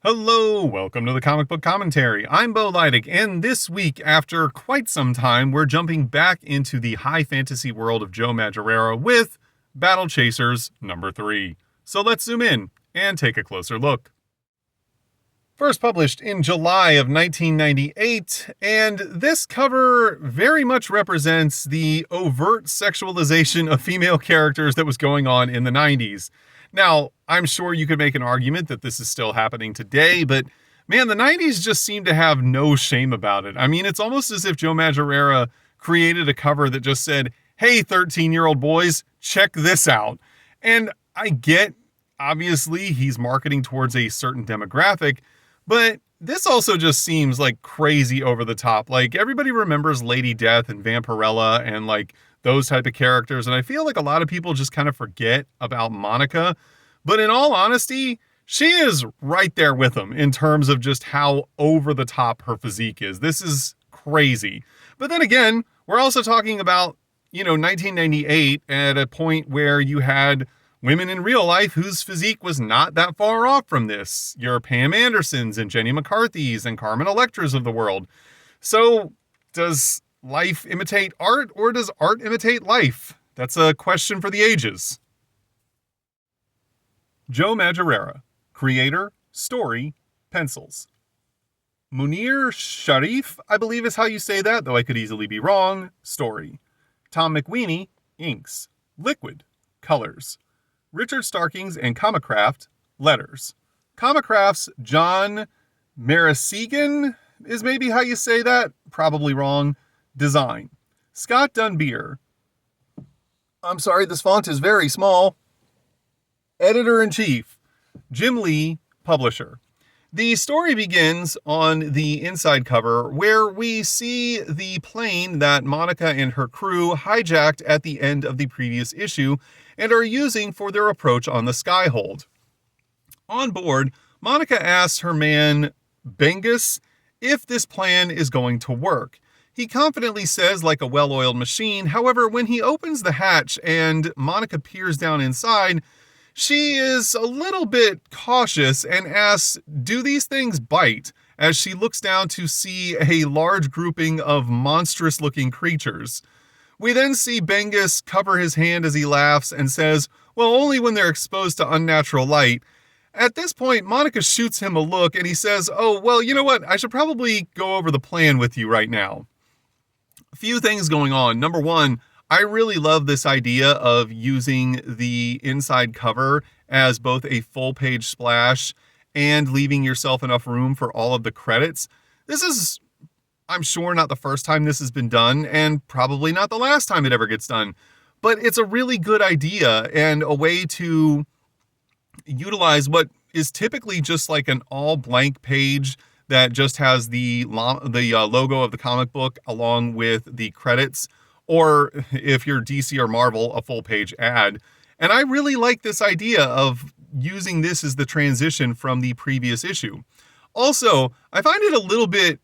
Hello, welcome to the Comic Book Commentary. I'm Bo Leidig, and this week, after quite some time, we're jumping back into the high fantasy world of Joe Madureira with Battle Chasers number 3. So let's zoom in and take a closer look. First published in July of 1998, and this cover very much represents the overt sexualization of female characters that was going on in the 90s. Now, I'm sure you could make an argument that this is still happening today, but man, the 90s just seem to have no shame about it. I mean, it's almost as if Joe Madureira created a cover that just said, hey, 13-year-old boys, check this out. And I get, obviously, he's marketing towards a certain demographic, but this also just seems like crazy over the top. Like, everybody remembers Lady Death and Vampirella and like those type of characters. And I feel like a lot of people just kind of forget about Monica. But in all honesty, she is right there with them in terms of just how over the top her physique is. This is crazy. But then again, we're also talking about, 1998 at a point where you had women in real life whose physique was not that far off from this. Your Pam Andersons and Jenny McCarthy's and Carmen Electras of the world. So does life imitate art, or does art imitate life? That's a question for the ages. Joe Madureira, creator, story, pencils. Munir Sharif, I believe is how you say that, though I could easily be wrong, story. Tom McWeeny, inks. Liquid, colors. Richard Starkings and Comicraft, letters. Comicraft's John Marasigan is maybe how you say that, probably wrong, design. Scott Dunbier. I'm sorry, this font is very small. Editor-in-chief. Jim Lee, publisher. The story begins on the inside cover where we see the plane that Monica and her crew hijacked at the end of the previous issue and are using for their approach on the Skyhold. On board, Monica asks her man, Bengus, if this plan is going to work. He confidently says like a well-oiled machine. However, when he opens the hatch and Monica peers down inside, she is a little bit cautious and asks, do these things bite? As she looks down to see a large grouping of monstrous-looking creatures. We then see Bengus cover his hand as he laughs and says, well, only when they're exposed to unnatural light. At this point, Monica shoots him a look and he says, oh, well, you know what? I should probably go over the plan with you right now. A few things going on. Number one, I really love this idea of using the inside cover as both a full page splash and leaving yourself enough room for all of the credits. This is, I'm sure, not the first time this has been done, and probably not the last time it ever gets done. But it's a really good idea and a way to utilize what is typically just like an all blank page that just has the logo of the comic book along with the credits, or if you're DC or Marvel, a full page ad. And I really like this idea of using this as the transition from the previous issue. Also, I find it a little bit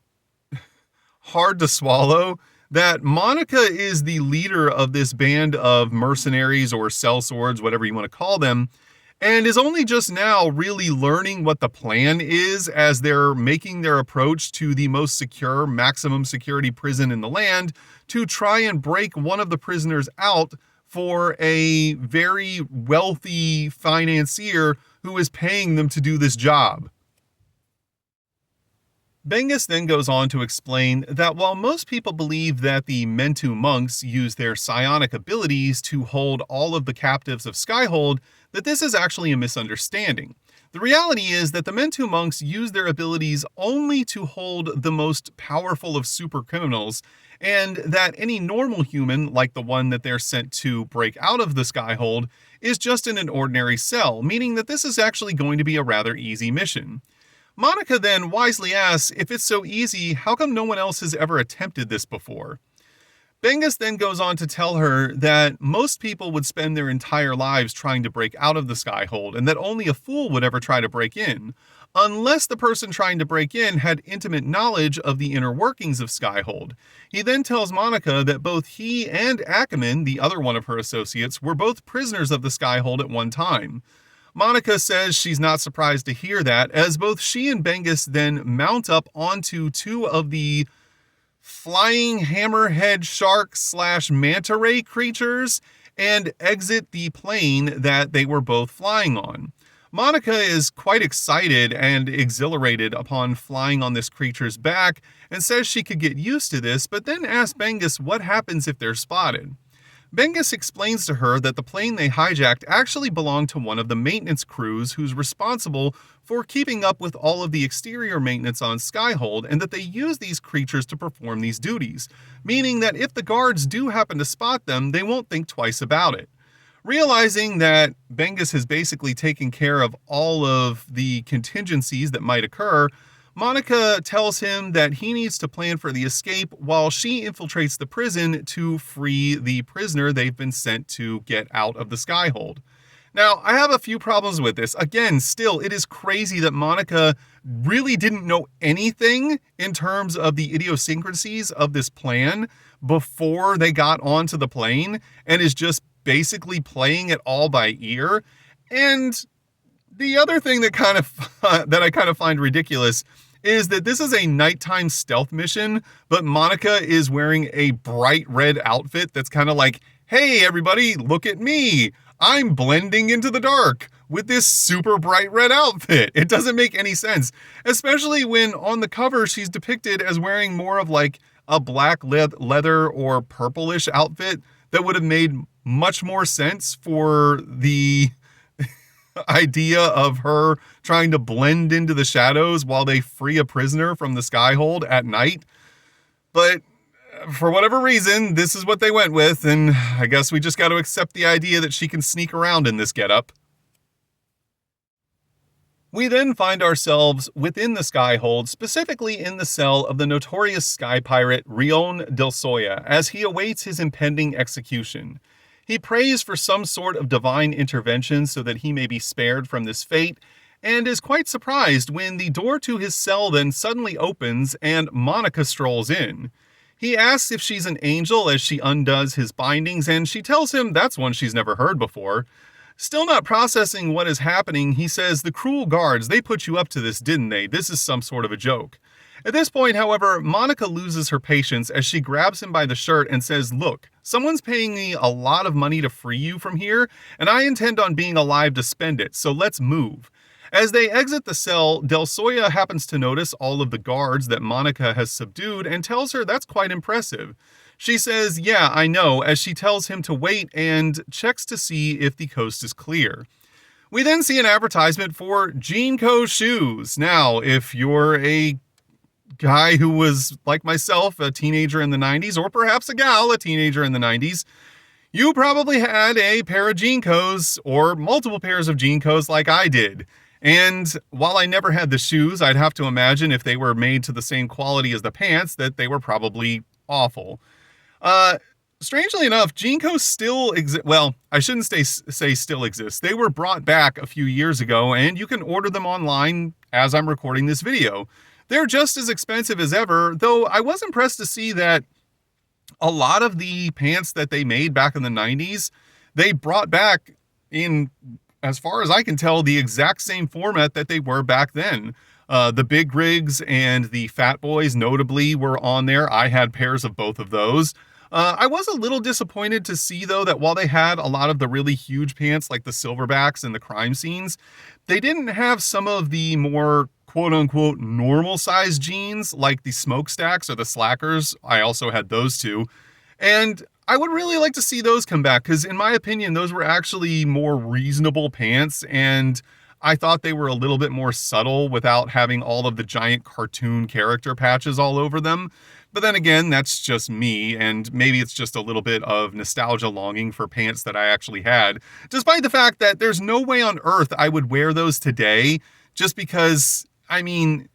hard to swallow that Monica is the leader of this band of mercenaries or sellswords, whatever you want to call them, and is only just now really learning what the plan is as they're making their approach to the most secure, maximum security prison in the land to try and break one of the prisoners out for a very wealthy financier who is paying them to do this job. Bengus then goes on to explain that while most people believe that the Mentu monks use their psionic abilities to hold all of the captives of Skyhold, that this is actually a misunderstanding. The reality is that the Mentu monks use their abilities only to hold the most powerful of super criminals, and that any normal human, like the one that they're sent to break out of the Skyhold, is just in an ordinary cell, meaning that this is actually going to be a rather easy mission. Monica then wisely asks, if it's so easy, how come no one else has ever attempted this before? Bengus then goes on to tell her that most people would spend their entire lives trying to break out of the Skyhold, and that only a fool would ever try to break in, unless the person trying to break in had intimate knowledge of the inner workings of Skyhold. He then tells Monica that both he and Ackerman, the other one of her associates, were both prisoners of the Skyhold at one time. Monica says she's not surprised to hear that, as both she and Bengus then mount up onto two of the flying hammerhead shark slash manta ray creatures and exit the plane that they were both flying on. Monica is quite excited and exhilarated upon flying on this creature's back and says she could get used to this, but then asks Bengus what happens if they're spotted. Bengus explains to her that the plane they hijacked actually belonged to one of the maintenance crews who's responsible for keeping up with all of the exterior maintenance on Skyhold, and that they use these creatures to perform these duties, meaning that if the guards do happen to spot them, they won't think twice about it. Realizing that Bengus has basically taken care of all of the contingencies that might occur, Monica tells him that he needs to plan for the escape while she infiltrates the prison to free the prisoner they've been sent to get out of the Skyhold. Now, I have a few problems with this. Again, still, it is crazy that Monica really didn't know anything in terms of the idiosyncrasies of this plan before they got onto the plane and is just basically playing it all by ear. And the other thing that I kind of find ridiculous is that this is a nighttime stealth mission, but Monica is wearing a bright red outfit that's kind of like, hey, everybody, look at me. I'm blending into the dark with this super bright red outfit. It doesn't make any sense, especially when on the cover she's depicted as wearing more of like a black leather or purplish outfit that would have made much more sense for the idea of her trying to blend into the shadows while they free a prisoner from the Skyhold at night. But for whatever reason, this is what they went with, and I guess we just got to accept the idea that she can sneak around in this getup. We then find ourselves within the Skyhold, specifically in the cell of the notorious sky pirate Rion del Soya, as he awaits his impending execution. He prays for some sort of divine intervention so that he may be spared from this fate, and is quite surprised when the door to his cell then suddenly opens and Monica strolls in. He asks if she's an angel as she undoes his bindings, and she tells him that's one she's never heard before. Still not processing what is happening, he says, "The cruel guards, they put you up to this, didn't they? This is some sort of a joke." At this point, however, Monica loses her patience as she grabs him by the shirt and says, "Look, someone's paying me a lot of money to free you from here, and I intend on being alive to spend it, so let's move." As they exit the cell, Del Soya happens to notice all of the guards that Monica has subdued and tells her that's quite impressive. She says, "Yeah, I know," as she tells him to wait and checks to see if the coast is clear. We then see an advertisement for Jeanco shoes. Now, if you're a guy who was, like myself, a teenager in the 90s, or perhaps a gal, a teenager in the 90s, you probably had a pair of Jeancos or multiple pairs of Jeancos like I did. And while I never had the shoes, I'd have to imagine if they were made to the same quality as the pants that they were probably awful. Strangely enough, Jeancos still exist. Well, I shouldn't say still exist. They were brought back a few years ago, and you can order them online as I'm recording this video. They're just as expensive as ever, though I was impressed to see that a lot of the pants that they made back in the 90s, they brought back in, as far as I can tell, the exact same format that they were back then. The Big Rigs and the Fat Boys notably were on there. I had pairs of both of those. I was a little disappointed to see, though, that while they had a lot of the really huge pants like the Silverbacks and the crime scenes, they didn't have some of the more quote-unquote normal size jeans like the Smokestacks or the Slackers. I also had those too. And I would really like to see those come back because, in my opinion, those were actually more reasonable pants, and I thought they were a little bit more subtle without having all of the giant cartoon character patches all over them. But then again, that's just me, and maybe it's just a little bit of nostalgia longing for pants that I actually had, despite the fact that there's no way on earth I would wear those today, just because, I mean,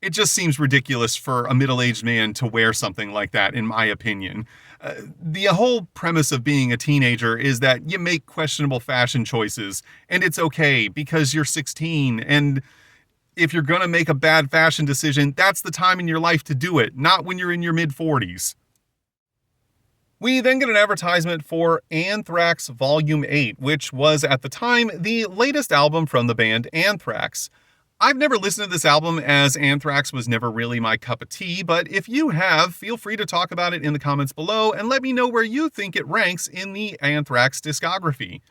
it just seems ridiculous for a middle-aged man to wear something like that, in my opinion. The whole premise of being a teenager is that you make questionable fashion choices, and it's okay because you're 16, and if you're going to make a bad fashion decision, that's the time in your life to do it, not when you're in your mid-40s. We then get an advertisement for Anthrax Volume 8, which was at the time the latest album from the band Anthrax. I've never listened to this album as Anthrax was never really my cup of tea, but if you have, feel free to talk about it in the comments below and let me know where you think it ranks in the Anthrax discography.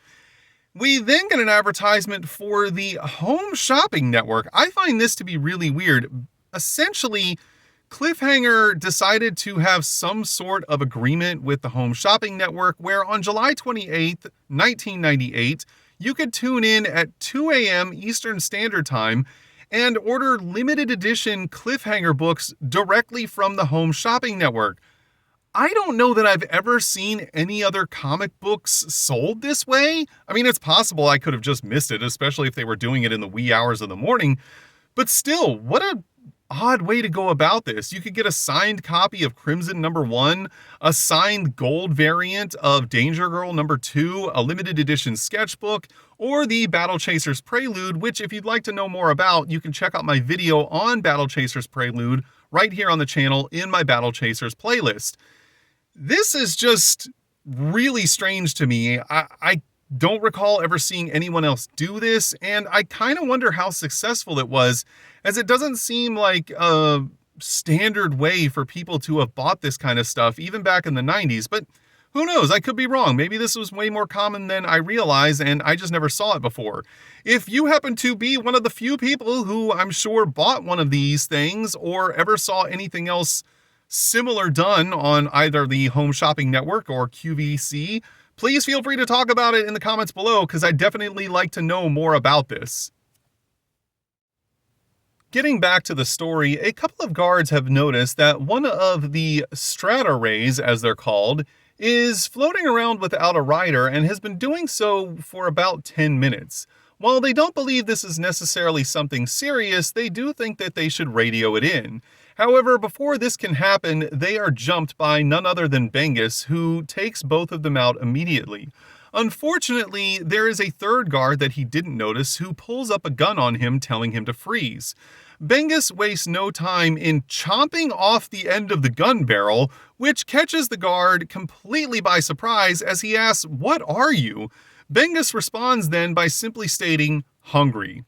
We then get an advertisement for the Home Shopping Network. I find this to be really weird. Essentially, Cliffhanger decided to have some sort of agreement with the Home Shopping Network where on July 28th, 1998, you could tune in at 2 a.m. Eastern Standard Time and order limited edition Cliffhanger books directly from the Home Shopping Network. I don't know that I've ever seen any other comic books sold this way. I mean, it's possible I could have just missed it, especially if they were doing it in the wee hours of the morning. But still, what a odd way to go about this. You could get a signed copy of Crimson #1, a signed gold variant of Danger Girl #2, a limited edition sketchbook, or the Battle Chasers Prelude, which if you'd like to know more about, you can check out my video on Battle Chasers Prelude right here on the channel in my Battle Chasers playlist. This is just really strange to me. I don't recall ever seeing anyone else do this, and I kind of wonder how successful it was, as it doesn't seem like a standard way for people to have bought this kind of stuff, even back in the 90s, but who knows? I could be wrong. Maybe this was way more common than I realized, and I just never saw it before. If you happen to be one of the few people who I'm sure bought one of these things, or ever saw anything else similar done on either the Home Shopping Network or QVC, please feel free to talk about it in the comments below, because I'd definitely like to know more about this. Getting back to the story, a couple of guards have noticed that one of the strata rays, as they're called, is floating around without a rider and has been doing so for about 10 minutes. While they don't believe this is necessarily something serious, they do think that they should radio it in. However, before this can happen, they are jumped by none other than Bengus, who takes both of them out immediately. Unfortunately, there is a third guard that he didn't notice who pulls up a gun on him, telling him to freeze. Bengus wastes no time in chomping off the end of the gun barrel, which catches the guard completely by surprise as he asks, "What are you?" Bengus responds then by simply stating, "Hungry."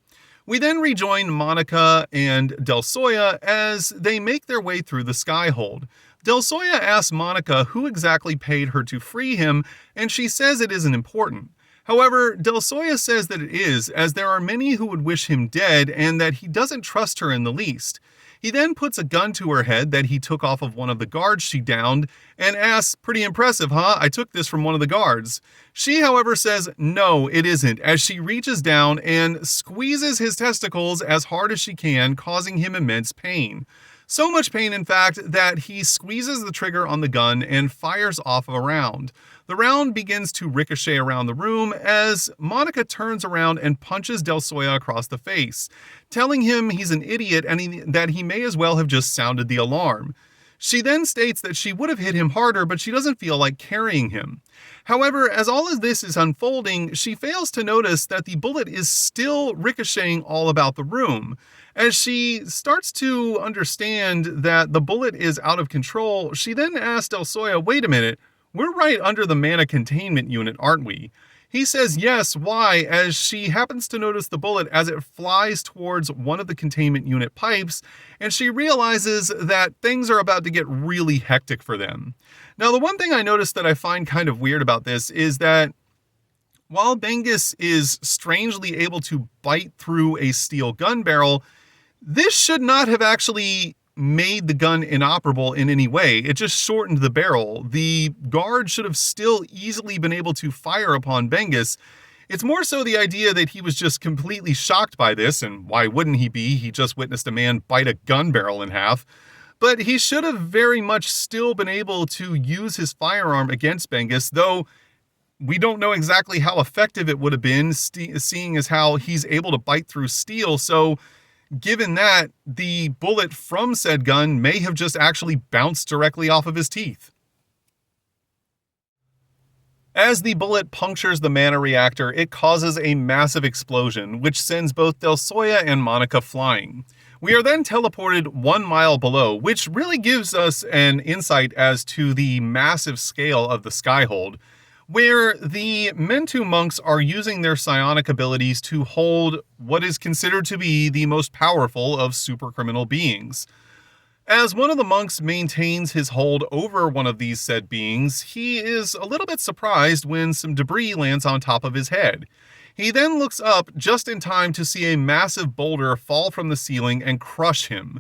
We then rejoin Monica and Del Soya as they make their way through the Skyhold. Del Soya asks Monica who exactly paid her to free him, and she says it isn't important. However, Del Soya says that it is, as there are many who would wish him dead and that he doesn't trust her in the least. He then puts a gun to her head that he took off of one of the guards she downed and asks, "Pretty impressive, huh? I took this from one of the guards." She, however, says, "No, it isn't," as she reaches down and squeezes his testicles as hard as she can, causing him immense pain. So much pain, in fact, that he squeezes the trigger on the gun and fires off a round. The round begins to ricochet around the room as Monica turns around and punches Del Soya across the face, telling him he's an idiot and that he may as well have just sounded the alarm. She then states that she would have hit him harder, but she doesn't feel like carrying him. However, as all of this is unfolding, she fails to notice that the bullet is still ricocheting all about the room. As she starts to understand that the bullet is out of control, she then asks Del Soya, "Wait a minute, we're right under the mana containment unit, aren't we?" He says yes, why, as she happens to notice the bullet as it flies towards one of the containment unit pipes, and she realizes that things are about to get really hectic for them. Now, the one thing I noticed that I find kind of weird about this is that while Bengus is strangely able to bite through a steel gun barrel, this should not have actually made the gun inoperable in any way. It just shortened the barrel. The guard should have still easily been able to fire upon Bengus. It's more so the idea that he was just completely shocked by this, and why wouldn't he be? He just witnessed a man bite a gun barrel in half. But he should have very much still been able to use his firearm against Bengus, though we don't know exactly how effective it would have been, seeing as how he's able to bite through steel. So given that, the bullet from said gun may have just actually bounced directly off of his teeth. As the bullet punctures the mana reactor, it causes a massive explosion, which sends both Del Soya and Monica flying. We are then teleported 1 mile below, which really gives us an insight as to the massive scale of the Skyhold, where the Mentu monks are using their psionic abilities to hold what is considered to be the most powerful of supercriminal beings. As one of the monks maintains his hold over one of these said beings, he is a little bit surprised when some debris lands on top of his head. He then looks up just in time to see a massive boulder fall from the ceiling and crush him.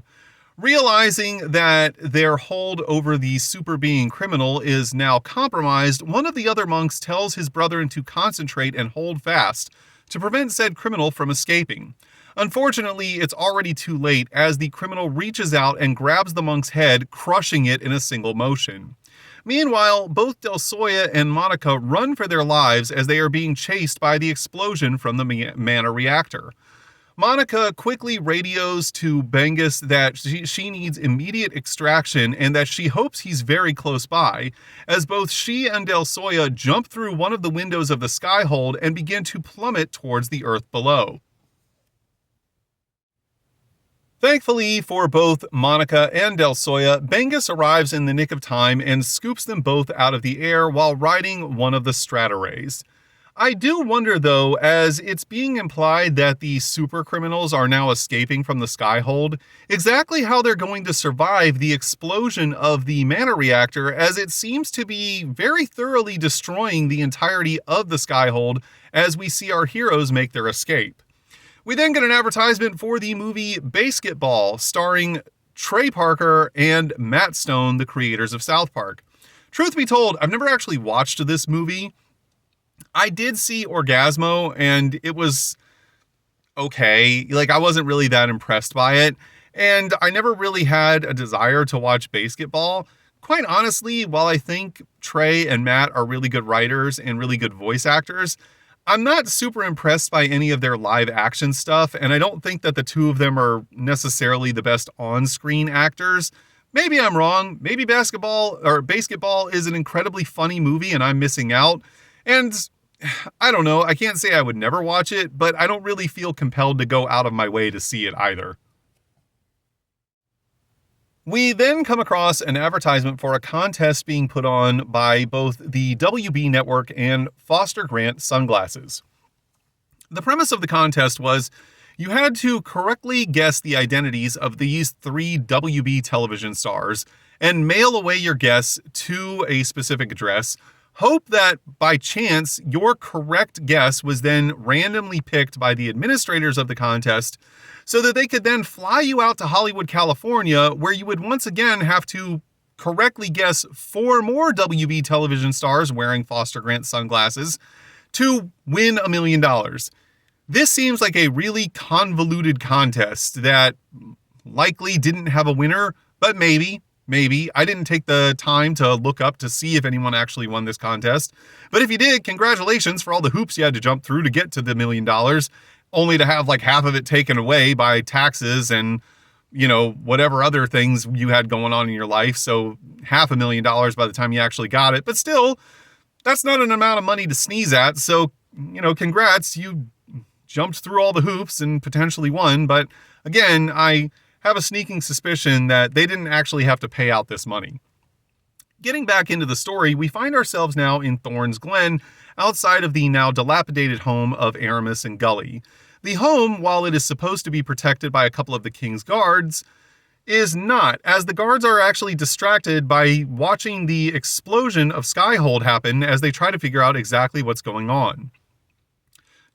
Realizing that their hold over the super being criminal is now compromised, one of the other monks tells his brethren to concentrate and hold fast to prevent said criminal from escaping. Unfortunately, it's already too late as the criminal reaches out and grabs the monk's head, crushing it in a single motion. Meanwhile, both Del Soya and Monica run for their lives as they are being chased by the explosion from the mana reactor. Monica quickly radios to Bengus that she needs immediate extraction and that she hopes he's very close by, as both she and Del Soya jump through one of the windows of the Skyhold and begin to plummet towards the earth below. Thankfully for both Monica and Del Soya, Bengus arrives in the nick of time and scoops them both out of the air while riding one of the strata-rays. I do wonder though, as it's being implied that the super criminals are now escaping from the Skyhold, exactly how they're going to survive the explosion of the mana reactor, as it seems to be very thoroughly destroying the entirety of the Skyhold as we see our heroes make their escape. We then get an advertisement for the movie Basketball, starring Trey Parker and Matt Stone, the creators of South Park. Truth be told, I've never actually watched this movie. I did see Orgasmo, and it was okay. I wasn't really that impressed by it, and I never really had a desire to watch Basketball. Quite honestly, while I think Trey and Matt are really good writers and really good voice actors, I'm not super impressed by any of their live action stuff, and I don't think that the two of them are necessarily the best on-screen actors. Maybe I'm wrong. Maybe Basketball is an incredibly funny movie and I'm missing out. And I don't know, I can't say I would never watch it, but I don't really feel compelled to go out of my way to see it either. We then come across an advertisement for a contest being put on by both the WB Network and Foster Grant Sunglasses. The premise of the contest was you had to correctly guess the identities of these 3 WB television stars and mail away your guess to a specific address. Hope that by chance your correct guess was then randomly picked by the administrators of the contest so that they could then fly you out to Hollywood, California, where you would once again have to correctly guess 4 more WB television stars wearing Foster Grant sunglasses to win $1 million. This seems like a really convoluted contest that likely didn't have a winner, but maybe. I didn't take the time to look up to see if anyone actually won this contest. But if you did, congratulations for all the hoops you had to jump through to get to the $1 million, only to have half of it taken away by taxes and, whatever other things you had going on in your life. So $500,000 by the time you actually got it. But still, that's not an amount of money to sneeze at. So, congrats. You jumped through all the hoops and potentially won. But again, I have a sneaking suspicion that they didn't actually have to pay out this money. Getting back into the story, we find ourselves now in Thorn's Glen, outside of the now dilapidated home of Aramis and Gully. The home, while it is supposed to be protected by a couple of the king's guards, is not, as the guards are actually distracted by watching the explosion of Skyhold happen as they try to figure out exactly what's going on.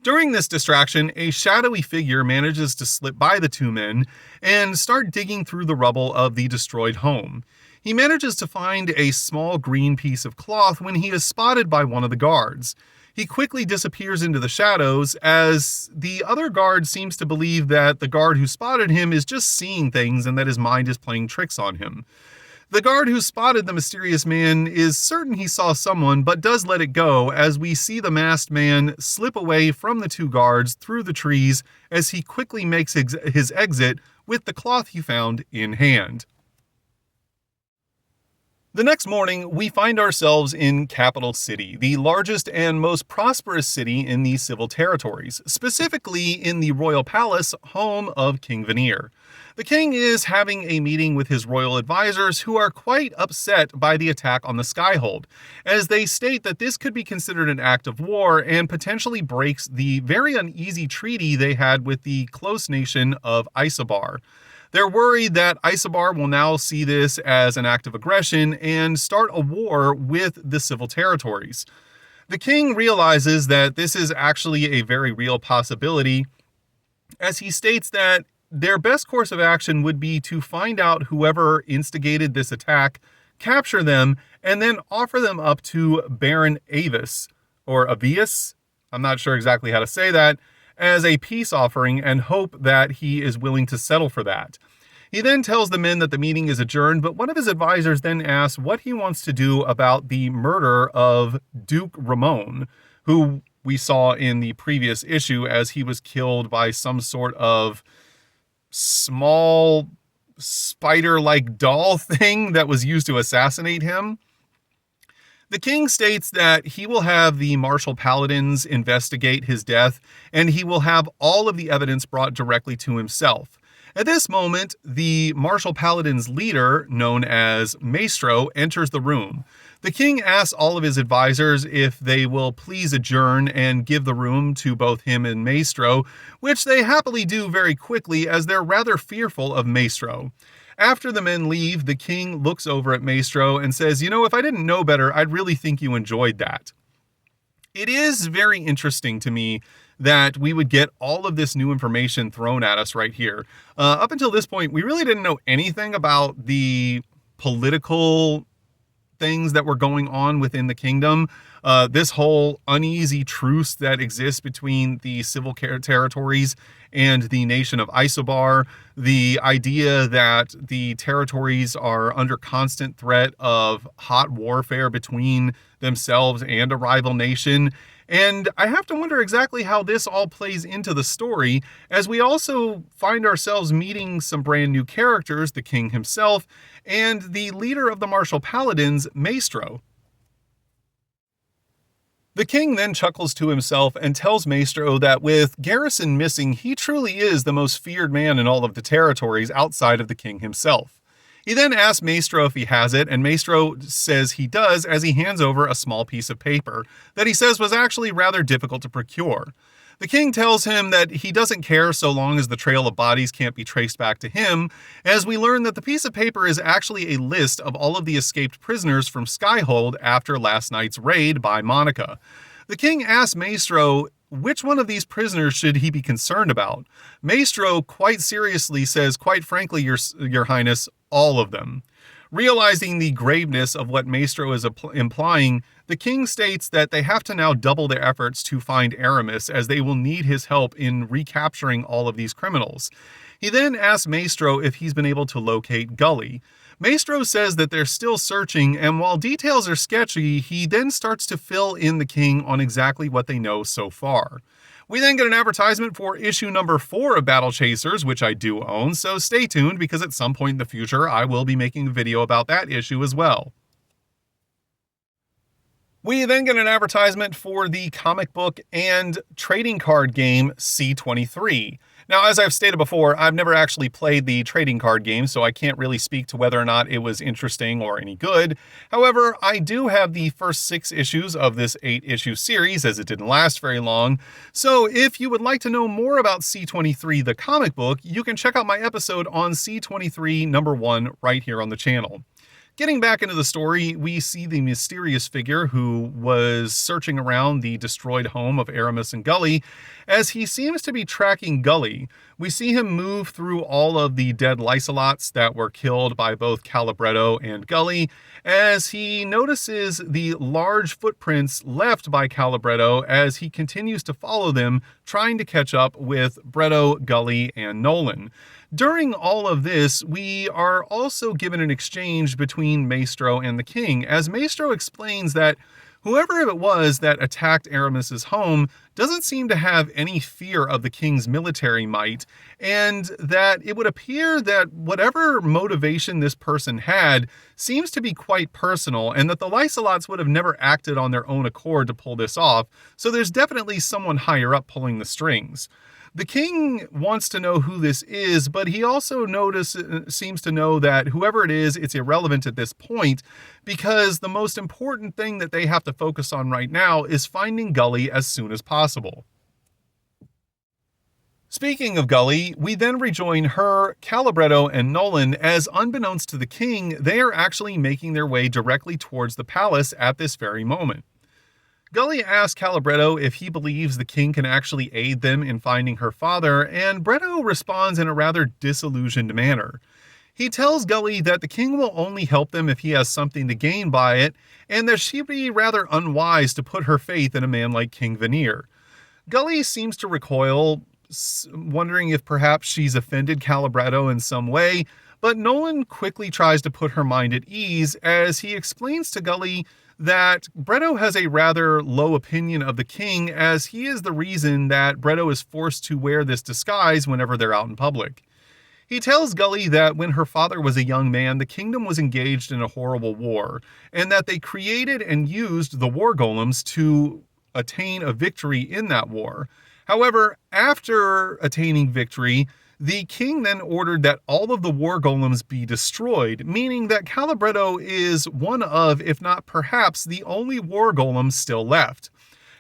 During this distraction, a shadowy figure manages to slip by the 2 men and start digging through the rubble of the destroyed home. He manages to find a small green piece of cloth when he is spotted by one of the guards. He quickly disappears into the shadows as the other guard seems to believe that the guard who spotted him is just seeing things and that his mind is playing tricks on him. The guard who spotted the mysterious man is certain he saw someone, but does let it go as we see the masked man slip away from the 2 guards through the trees as he quickly makes his exit with the cloth he found in hand. The next morning, we find ourselves in Capital City, the largest and most prosperous city in the civil territories, specifically in the royal palace, home of King Veneer. The king is having a meeting with his royal advisors who are quite upset by the attack on the Skyhold, as they state that this could be considered an act of war and potentially breaks the very uneasy treaty they had with the close nation of Isobar. They're worried that Isobar will now see this as an act of aggression and start a war with the civil territories. The king realizes that this is actually a very real possibility, as he states that their best course of action would be to find out whoever instigated this attack, capture them, and then offer them up to Baron Avis, or Avius, I'm not sure exactly how to say that, as a peace offering and hope that he is willing to settle for that. He then tells the men that the meeting is adjourned, but one of his advisors then asks what he wants to do about the murder of Duke Ramon, who we saw in the previous issue as he was killed by some sort of small spider-like doll thing that was used to assassinate him. The king states that he will have the martial paladins investigate his death, and he will have all of the evidence brought directly to himself. At this moment, the martial paladins leader, known as Maestro, enters the room. The king asks all of his advisors if they will please adjourn and give the room to both him and Maestro, which they happily do very quickly as they're rather fearful of Maestro. After the men leave, the king looks over at Maestro and says, if I didn't know better, I'd really think you enjoyed that. It is very interesting to me that we would get all of this new information thrown at us right here. Up until this point, we really didn't know anything about the political things that were going on within the kingdom. This whole uneasy truce that exists between the civil territories and the nation of Isobar, the idea that the territories are under constant threat of hot warfare between themselves and a rival nation. And I have to wonder exactly how this all plays into the story, as we also find ourselves meeting some brand new characters, the king himself, and the leader of the martial paladins, Maestro. The king then chuckles to himself and tells Maestro that with Garrison missing, he truly is the most feared man in all of the territories outside of the king himself. He then asks Maestro if he has it, and Maestro says he does as he hands over a small piece of paper that he says was actually rather difficult to procure. The king tells him that he doesn't care so long as the trail of bodies can't be traced back to him, as we learn that the piece of paper is actually a list of all of the escaped prisoners from Skyhold after last night's raid by Monica. The king asks Maestro which one of these prisoners should he be concerned about. Maestro quite seriously says, quite frankly, your highness, all of them. Realizing the graveness of what Maestro is implying, the king states that they have to now double their efforts to find Aramis, as they will need his help in recapturing all of these criminals. He then asks Maestro if he's been able to locate Gully. Maestro says that they're still searching, and while details are sketchy, he then starts to fill in the king on exactly what they know so far. We then get an advertisement for issue number 4 of Battle Chasers, which I do own, so stay tuned because at some point in the future I will be making a video about that issue as well. We then get an advertisement for the comic book and trading card game C23. Now, as I've stated before, I've never actually played the trading card game, so I can't really speak to whether or not it was interesting or any good. However, I do have the first 6 issues of this 8-issue series, as it didn't last very long. So if you would like to know more about C23, the comic book, you can check out my episode on C23 number 1 right here on the channel. Getting back into the story, we see the mysterious figure who was searching around the destroyed home of Aramis and Gully, as he seems to be tracking Gully. We see him move through all of the dead Lycelots that were killed by both Calibretto and Gully, as he notices the large footprints left by Calibretto as he continues to follow them, trying to catch up with Bretto, Gully, and Nolan. During all of this, we are also given an exchange between Maestro and the king, as Maestro explains that whoever it was that attacked Aramis's home doesn't seem to have any fear of the king's military might, and that it would appear that whatever motivation this person had seems to be quite personal, and that the Lycelots would have never acted on their own accord to pull this off, so there's definitely someone higher up pulling the strings. The king wants to know who this is, but he also seems to know that whoever it is, it's irrelevant at this point, because the most important thing that they have to focus on right now is finding Gully as soon as possible. Speaking of Gully, we then rejoin her, Calibretto, and Nolan as, unbeknownst to the king, they are actually making their way directly towards the palace at this very moment. Gully asks Calibretto if he believes the king can actually aid them in finding her father, and Bretto responds in a rather disillusioned manner. He tells Gully that the king will only help them if he has something to gain by it, and that she'd be rather unwise to put her faith in a man like King Veneer. Gully seems to recoil, wondering if perhaps she's offended Calibretto in some way, but Nolan quickly tries to put her mind at ease as he explains to Gully that Bretto has a rather low opinion of the king, as he is the reason that Bretto is forced to wear this disguise whenever they're out in public. He tells Gully that when her father was a young man, the kingdom was engaged in a horrible war, and that they created and used the war golems to attain a victory in that war. However, after attaining victory, the king then ordered that all of the war golems be destroyed, meaning that Calibretto is one of, if not perhaps, the only war golems still left.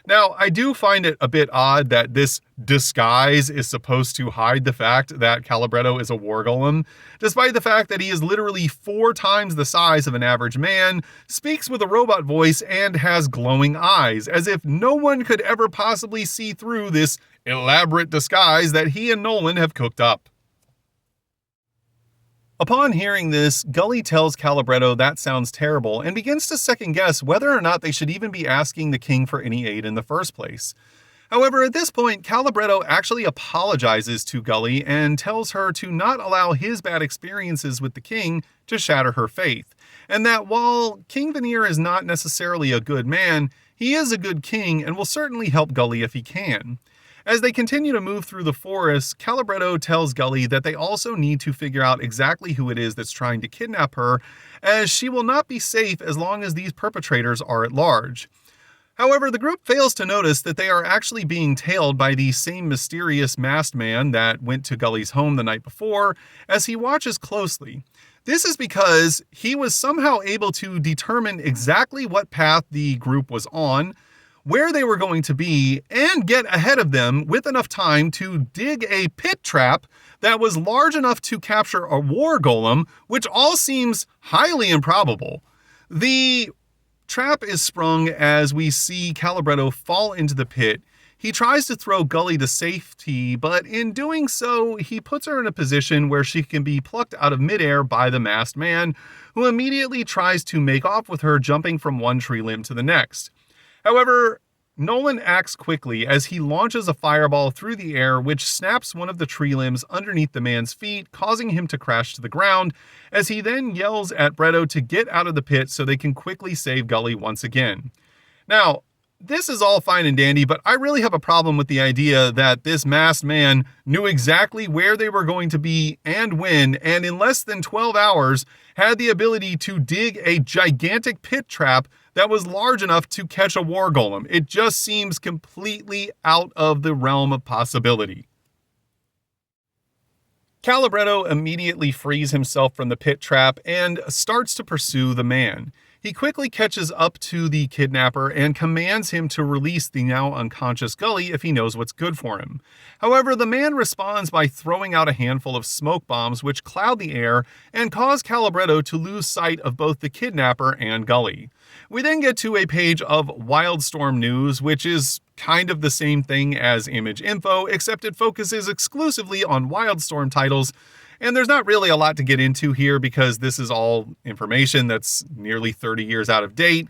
Now, I do find it a bit odd that this disguise is supposed to hide the fact that Calibretto is a war golem, despite the fact that he is literally 4 times the size of an average man, speaks with a robot voice, and has glowing eyes, as if no one could ever possibly see through this elaborate disguise that he and Nolan have cooked up. Upon hearing this, Gully tells Calibretto that sounds terrible and begins to second guess whether or not they should even be asking the king for any aid in the first place. However, at this point, Calibretto actually apologizes to Gully and tells her to not allow his bad experiences with the king to shatter her faith, and that while King Veneer is not necessarily a good man, he is a good king and will certainly help Gully if he can. As they continue to move through the forest, Calibretto tells Gully that they also need to figure out exactly who it is that's trying to kidnap her, as she will not be safe as long as these perpetrators are at large. However, the group fails to notice that they are actually being tailed by the same mysterious masked man that went to Gully's home the night before, as he watches closely. This is because he was somehow able to determine exactly what path the group was on, where they were going to be, and get ahead of them with enough time to dig a pit trap that was large enough to capture a war golem, which all seems highly improbable. The trap is sprung as we see Calibretto fall into the pit. He tries to throw Gully to safety, but in doing so, he puts her in a position where she can be plucked out of midair by the masked man, who immediately tries to make off with her, jumping from one tree limb to the next. However, Nolan acts quickly as he launches a fireball through the air, which snaps one of the tree limbs underneath the man's feet, causing him to crash to the ground, as he then yells at Bretto to get out of the pit so they can quickly save Gully once again. Now, this is all fine and dandy, but I really have a problem with the idea that this masked man knew exactly where they were going to be and when, and in less than 12 hours had the ability to dig a gigantic pit trap that was large enough to catch a war golem. It just seems completely out of the realm of possibility. Calibretto immediately frees himself from the pit trap and starts to pursue the man. He quickly catches up to the kidnapper and commands him to release the now unconscious Gully if he knows what's good for him. However, the man responds by throwing out a handful of smoke bombs which cloud the air and cause Calibretto to lose sight of both the kidnapper and Gully. We then get to a page of Wildstorm news, which is kind of the same thing as Image Info, except it focuses exclusively on Wildstorm titles. And there's not really a lot to get into here because this is all information that's nearly 30 years out of date.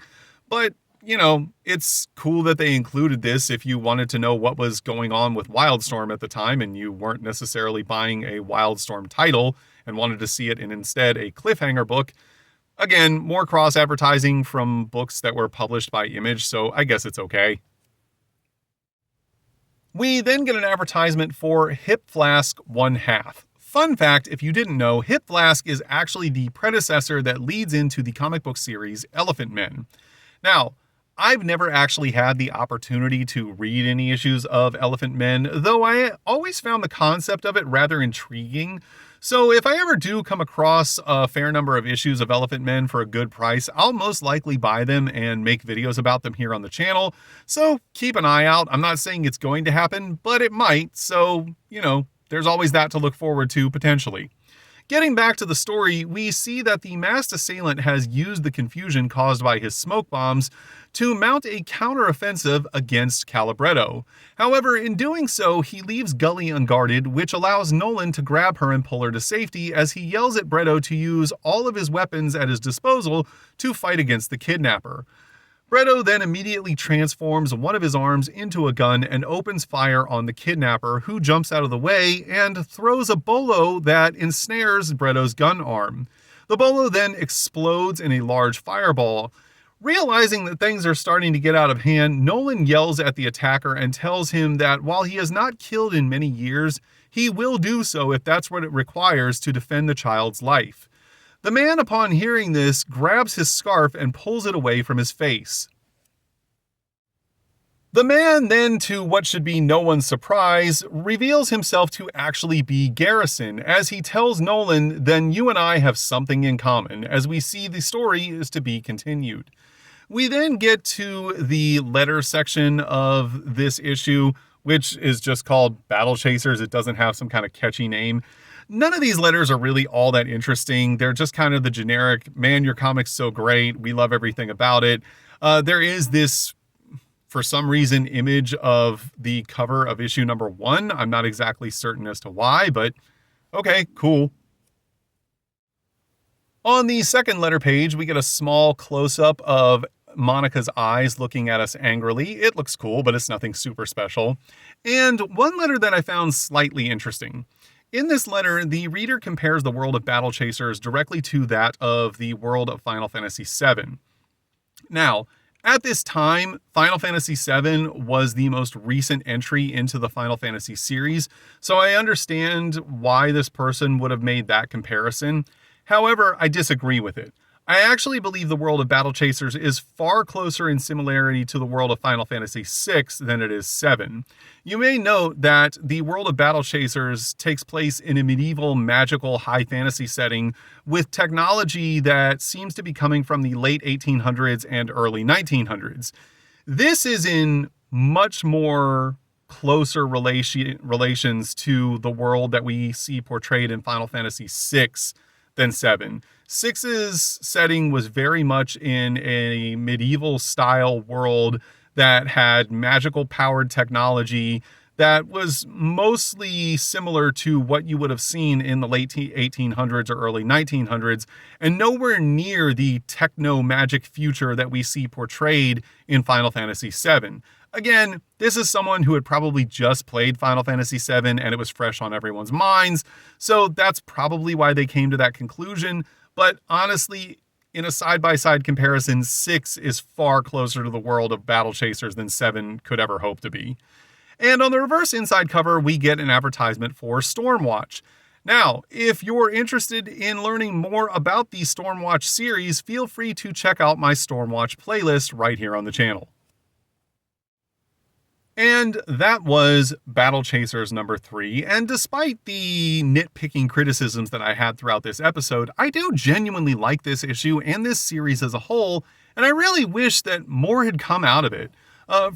But, you know, it's cool that they included this if you wanted to know what was going on with Wildstorm at the time and you weren't necessarily buying a Wildstorm title and wanted to see it in instead a cliffhanger book. Again, more cross-advertising from books that were published by Image, so I guess it's okay. We then get an advertisement for Hip Flask 1/2. Fun fact, if you didn't know, Hip Flask is actually the predecessor that leads into the comic book series Elephant Men. Now, I've never actually had the opportunity to read any issues of Elephant Men, though I always found the concept of it rather intriguing. So if I ever do come across a fair number of issues of Elephant Men for a good price, I'll most likely buy them and make videos about them here on the channel. So keep an eye out. I'm not saying it's going to happen, but it might. So, there's always that to look forward to potentially. Getting back to the story, we see that the masked assailant has used the confusion caused by his smoke bombs to mount a counteroffensive against Calibretto. However, in doing so, he leaves Gully unguarded, which allows Nolan to grab her and pull her to safety as he yells at Bretto to use all of his weapons at his disposal to fight against the kidnapper. Bretto then immediately transforms one of his arms into a gun and opens fire on the kidnapper, who jumps out of the way and throws a bolo that ensnares Bretto's gun arm. The bolo then explodes in a large fireball. Realizing that things are starting to get out of hand, Nolan yells at the attacker and tells him that while he has not killed in many years, he will do so if that's what it requires to defend the child's life. The man, upon hearing this, grabs his scarf and pulls it away from his face. The man then, to what should be no one's surprise, reveals himself to actually be Garrison, as he tells Nolan, "Then you and I have something in common," as we see the story is to be continued. We then get to the letter section of this issue, which is just called Battle Chasers. It doesn't have some kind of catchy name. None of these letters are really all that interesting. They're just kind of the generic, "Man, your comic's so great. We love everything about it." There is this, for some reason, image of the cover of issue number 1. I'm not exactly certain as to why, but okay, cool. On the second letter page, we get a small close-up of Monica's eyes looking at us angrily. It looks cool, but it's nothing super special. And one letter that I found slightly interesting. In this letter, the reader compares the world of Battle Chasers directly to that of the world of Final Fantasy VII. Now, at this time, Final Fantasy VII was the most recent entry into the Final Fantasy series, so I understand why this person would have made that comparison. However, I disagree with it. I actually believe the world of Battle Chasers is far closer in similarity to the world of Final Fantasy VI than it is VII. You may note that the world of Battle Chasers takes place in a medieval, magical, high fantasy setting with technology that seems to be coming from the late 1800s and early 1900s. This is in much more closer relations to the world that we see portrayed in Final Fantasy VI than VII. Six's setting was very much in a medieval style world that had magical powered technology that was mostly similar to what you would have seen in the late 1800s or early 1900s, and nowhere near the techno magic future that we see portrayed in Final Fantasy VII. Again, this is someone who had probably just played Final Fantasy VII and it was fresh on everyone's minds, so that's probably why they came to that conclusion. But honestly, in a side-by-side comparison, 6 is far closer to the world of Battle Chasers than 7 could ever hope to be. And on the reverse inside cover, we get an advertisement for Stormwatch. Now, if you're interested in learning more about the Stormwatch series, feel free to check out my Stormwatch playlist right here on the channel. And that was Battle Chasers number 3, and despite the nitpicking criticisms that I had throughout this episode, I do genuinely like this issue and this series as a whole, and I really wish that more had come out of it.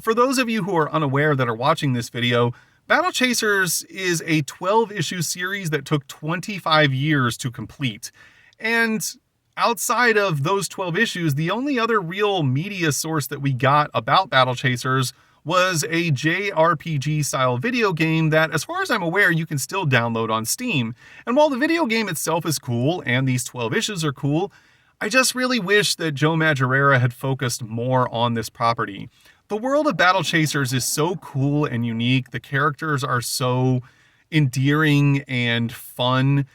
For those of you who are unaware that are watching this video, Battle Chasers is a 12-issue series that took 25 years to complete, and outside of those 12 issues, the only other real media source that we got about Battle Chasers was a JRPG style video game that, as far as I'm aware, you can still download on Steam. And while the video game itself is cool and these 12 issues are cool, I just really wish that Joe Madureira had focused more on this property. The world of Battle Chasers is so cool and unique. The characters are so endearing and fun.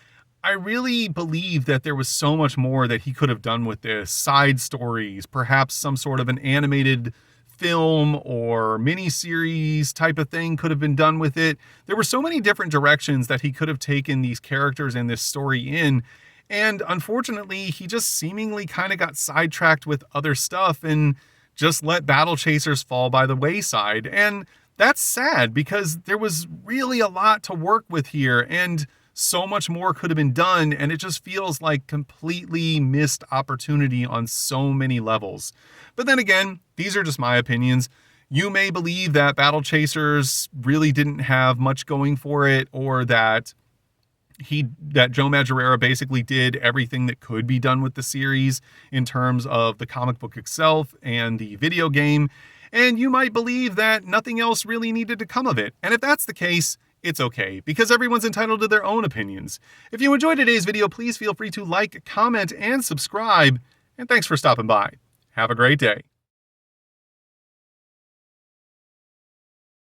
I really believe that there was so much more that he could have done with this. Side stories, perhaps some sort of an animated film or miniseries type of thing could have been done with it. There were so many different directions that he could have taken these characters and this story in. And unfortunately, he just seemingly kind of got sidetracked with other stuff and just let Battle Chasers fall by the wayside. And that's sad because there was really a lot to work with here and so much more could have been done. And it just feels like completely missed opportunity on so many levels. But then again, these are just my opinions. You may believe that Battle Chasers really didn't have much going for it, or that Joe Madureira basically did everything that could be done with the series in terms of the comic book itself and the video game. And you might believe that nothing else really needed to come of it. And if that's the case, it's okay, because everyone's entitled to their own opinions. If you enjoyed today's video, please feel free to like, comment, and subscribe. And thanks for stopping by. Have a great day.